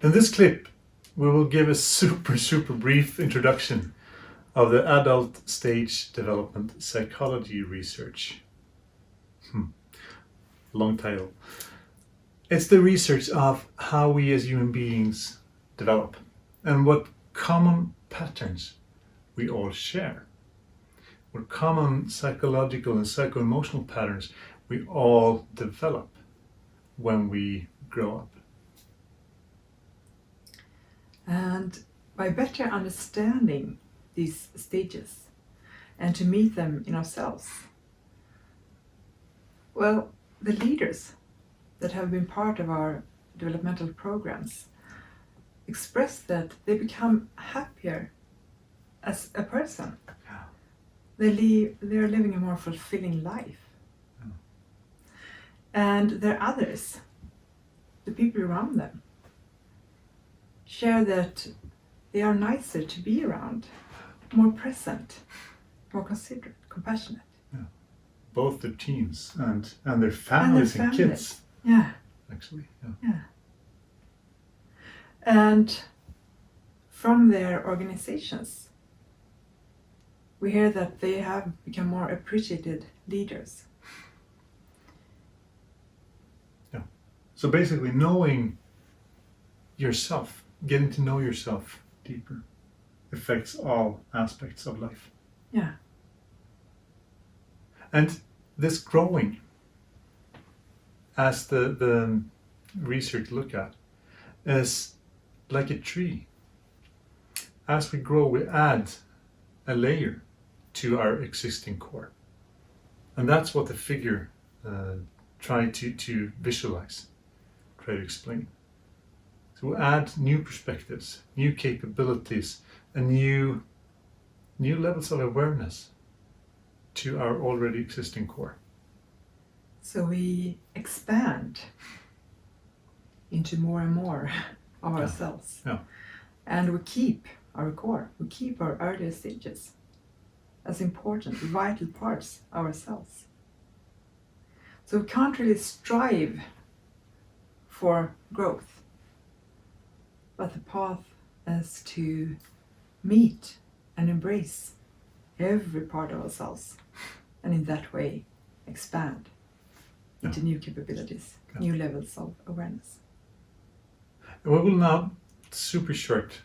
In this clip, we will give a super brief introduction of the adult stage development psychology research. Long title. It's the research of how we as human beings develop and what common patterns we all share. What common psychological and psycho-emotional patterns we all develop when we grow up. And by better understanding these stages and to meet them in ourselves, well, the leaders that have been part of our developmental programs express that they become happier as a person. Yeah. They're living a more fulfilling life. Yeah. And there are others, the people around them, share that they are nicer to be around, more present, more considerate, compassionate. Yeah. Both their teams and their families and kids. Yeah. Actually, yeah. Yeah. And from their organizations, we hear that they have become more appreciated leaders. Yeah. So basically, knowing yourself, getting to know yourself deeper, affects all aspects of life. Yeah. And this growing, as the research look at, is like a tree. As we grow, we add a layer to our existing core. And that's what the figure try to visualize, try to explain. So we add new perspectives, new capabilities, and new levels of awareness to our already existing core. So we expand into more and more of ourselves. Yeah. And we keep our core, we keep our earlier stages as important, vital parts of ourselves. So we can't really strive for growth, but the path is to meet and embrace every part of ourselves, and in that way expand into new capabilities, new levels of awareness. And we will now, super short,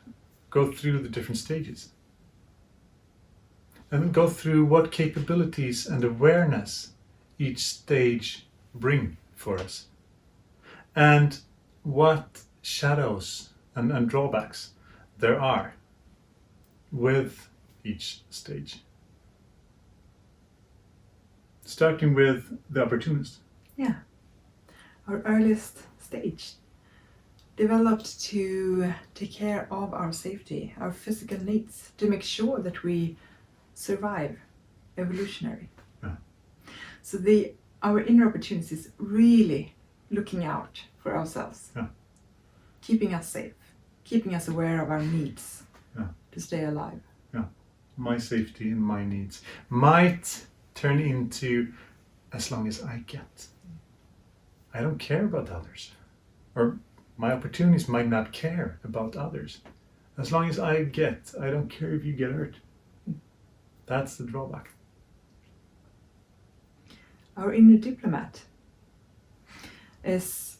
go through the different stages and go through what capabilities and awareness each stage bring for us, and what shadows and drawbacks there are with each stage. Starting with the opportunist. Yeah. Our earliest stage developed to take care of our safety, our physical needs, to make sure that we survive evolutionary. Yeah. So our inner opportunity is really looking out for ourselves, keeping us safe, keeping us aware of our needs to stay alive. Yeah. My safety and my needs might turn into, as long as I get. I don't care about others. Or my opportunities might not care about others. As long as I get, I don't care if you get hurt. That's the drawback. Our inner diplomat is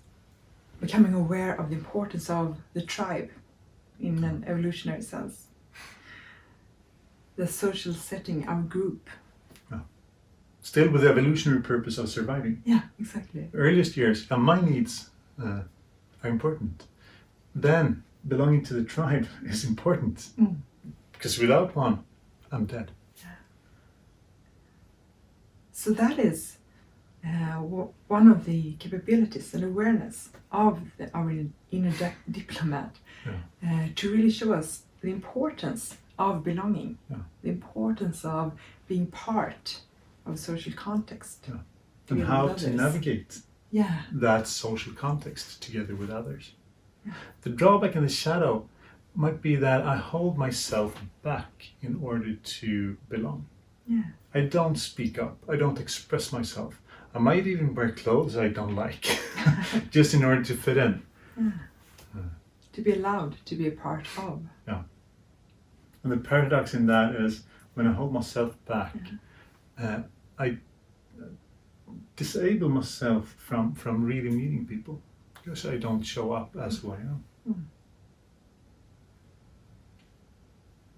becoming aware of the importance of the tribe in an evolutionary sense. The social setting, our group. Still with the evolutionary purpose of surviving. Yeah, exactly. Earliest years, my needs are important. Then belonging to the tribe is important. Because without one, I'm dead. So that is one of the capabilities and awareness of our inner diplomat, to really show us the importance of belonging, the importance of being part of social context. And how to navigate that social context together with others. The drawback and the shadow might be that I hold myself back in order to belong. I don't speak up, I don't express myself. I might even wear clothes I don't like, just in order to fit in. to be allowed to be a part of. And the paradox in that is when I hold myself back, I disable myself from really meeting people because I don't show up as who I am.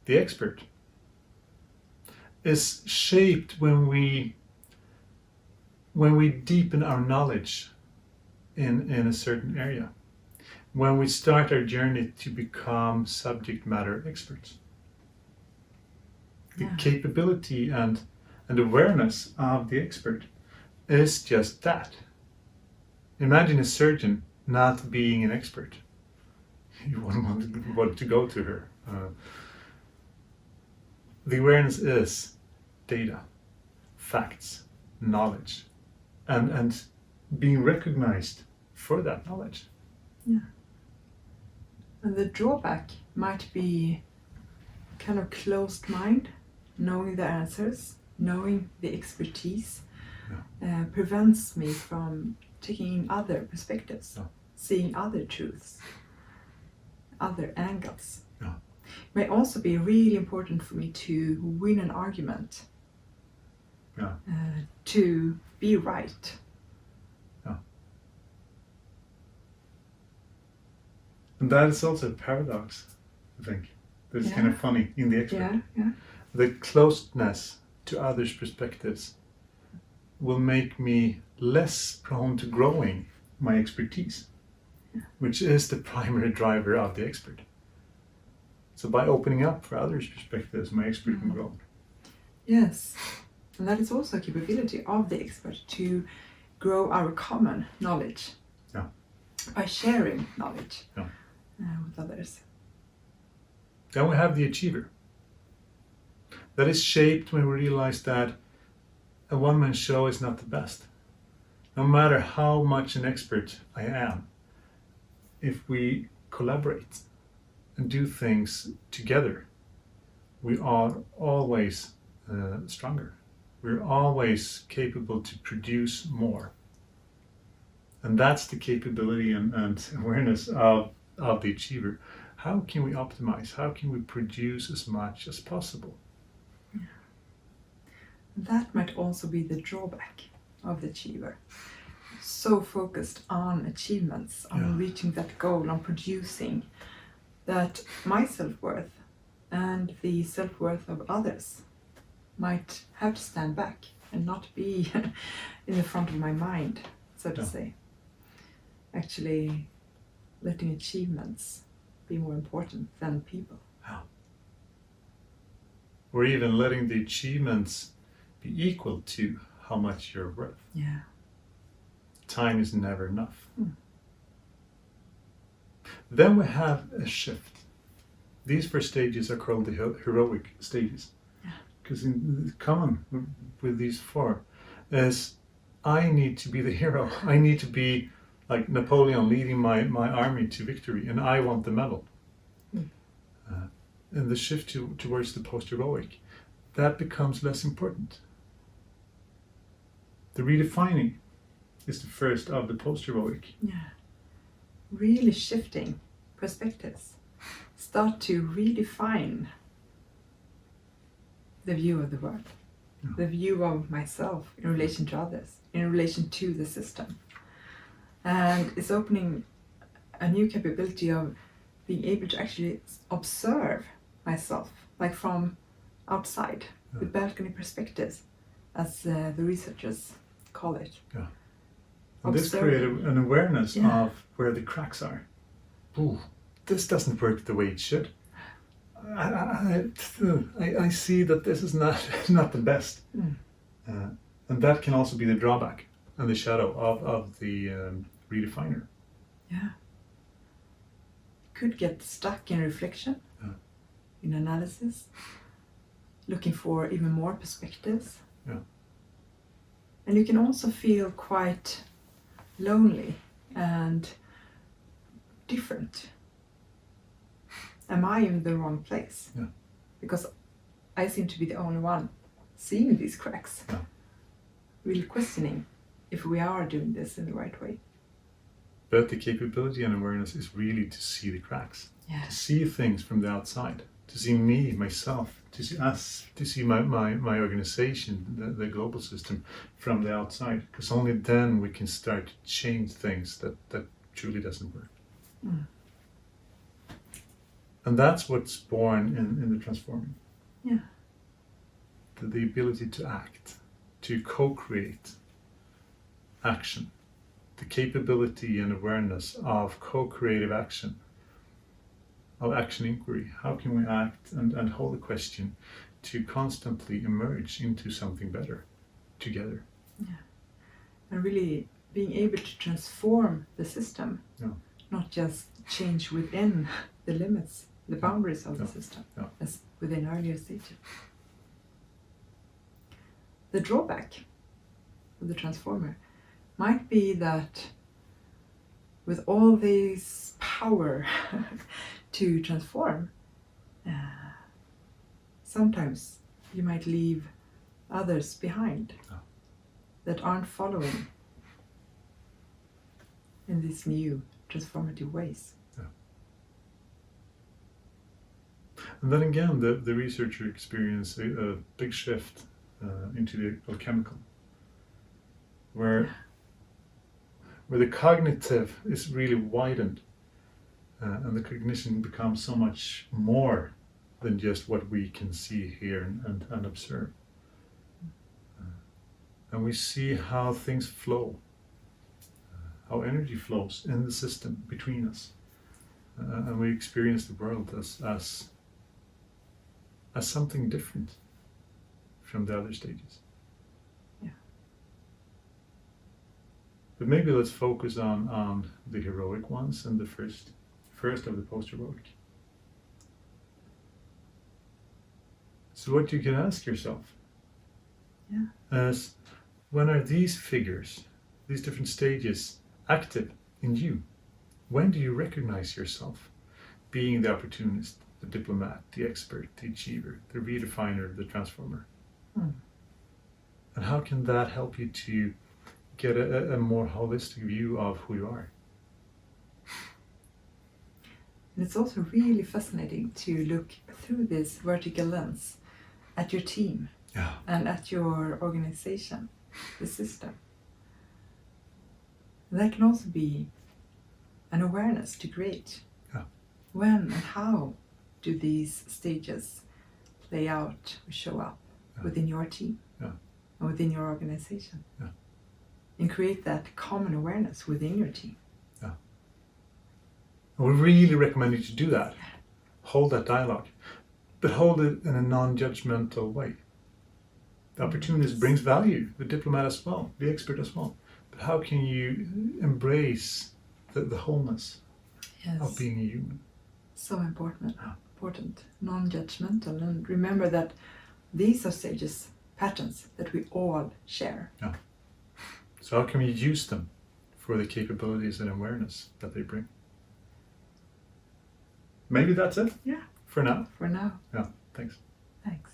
The expert is shaped when we deepen our knowledge in a certain area, when we start our journey to become subject matter experts. The capability and awareness of the expert is just that. Imagine a surgeon not being an expert. You wouldn't want to go to her. The awareness is data, facts, knowledge, and being recognized for that knowledge. Yeah. And the drawback might be kind of closed mind, knowing the answers, knowing the expertise, prevents me from taking in other perspectives, seeing other truths, other angles. It may also be really important for me to win an argument, to be right. And that is also a paradox, I think. That's kind of funny in the expert. The closeness to others' perspectives will make me less prone to growing my expertise, which is the primary driver of the expert. So by opening up for others' perspectives, my expert can grow. Yes, and that is also a capability of the expert to grow our common knowledge by sharing knowledge with others. Then we have the achiever. That is shaped when we realize that a one-man show is not the best. No matter how much an expert I am, if we collaborate and do things together, we are always stronger. We're always capable to produce more. And that's the capability and awareness of the achiever. How can we optimize? How can we produce as much as possible? That might also be the drawback of the achiever. So focused on achievements, on reaching that goal, on producing, that my self-worth and the self-worth of others might have to stand back and not be in the front of my mind, so to say. Actually letting achievements be more important than people. Or even letting the achievements be equal to how much you're worth. Time is never enough. Then we have a shift. These 4 stages are called the heroic stages. Because in common with these 4 is I need to be the hero. I need to be like Napoleon leading my army to victory, and I want the medal. And the shift towards the post-heroic, that becomes less important. The redefining is the first of the post-heroic. Really shifting perspectives. Start to redefine the view of the world, the view of myself in relation to others, in relation to the system. And it's opening a new capability of being able to actually observe myself, like from outside, with balcony perspectives, as the researchers call it. And this created an awareness of where the cracks are. Ooh, this doesn't work the way it should. I see that this is not the best. And that can also be the drawback and the shadow of the redefiner. Could get stuck in reflection, in analysis, looking for even more perspectives. And you can also feel quite lonely and different. Am I in the wrong place? Because I seem to be the only one seeing these cracks. Really questioning if we are doing this in the right way. But the capability and awareness is really to see the cracks, Yeah. to see things from the outside, to see me, myself, to see us, to see my organization, the global system from the outside. Because only then we can start to change things that truly doesn't work. Mm. And that's what's born in the transforming. Yeah. The ability to act, to co-create action, the capability and awareness of co-creative action, of action inquiry. How can we act and hold a question to constantly emerge into something better together? Yeah. And really being able to transform the system, Yeah. not just change within the limits, the boundaries of the Yeah. system, Yeah. as within earlier stages. The drawback of the transformer might be that with all this power to transform, sometimes you might leave others behind Yeah. that aren't following in these new transformative ways. And then again, the researcher experienced a big shift into the alchemical, where the cognitive is really widened, and the cognition becomes so much more than just what we can see, hear, and observe. And we see how things flow, how energy flows in the system between us, and we experience the world as something different from the other stages. Yeah. But maybe let's focus on the heroic ones and the first of the post-heroic. So what you can ask yourself is, when are these figures, these different stages, active in you? When do you recognize yourself being the opportunist, the diplomat, the expert, the achiever, the redefiner, the transformer? And how can that help you to get a more holistic view of who you are? And it's also really fascinating to look through this vertical lens at your team and at your organization, the system. And that can also be an awareness to create. When and how do these stages play out or show up within your team and within your organization? And create that common awareness within your team. We really recommend you to do that. Hold that dialogue, but hold it in a non-judgmental way. The opportunist brings value, the diplomat as well, the expert as well. But how can you embrace the wholeness of being a human? So important, non-judgmental, and remember that these are stages, patterns that we all share. So how can we use them for the capabilities and awareness that they bring? Maybe that's it? Yeah. For now? For now. Yeah, thanks. Thanks.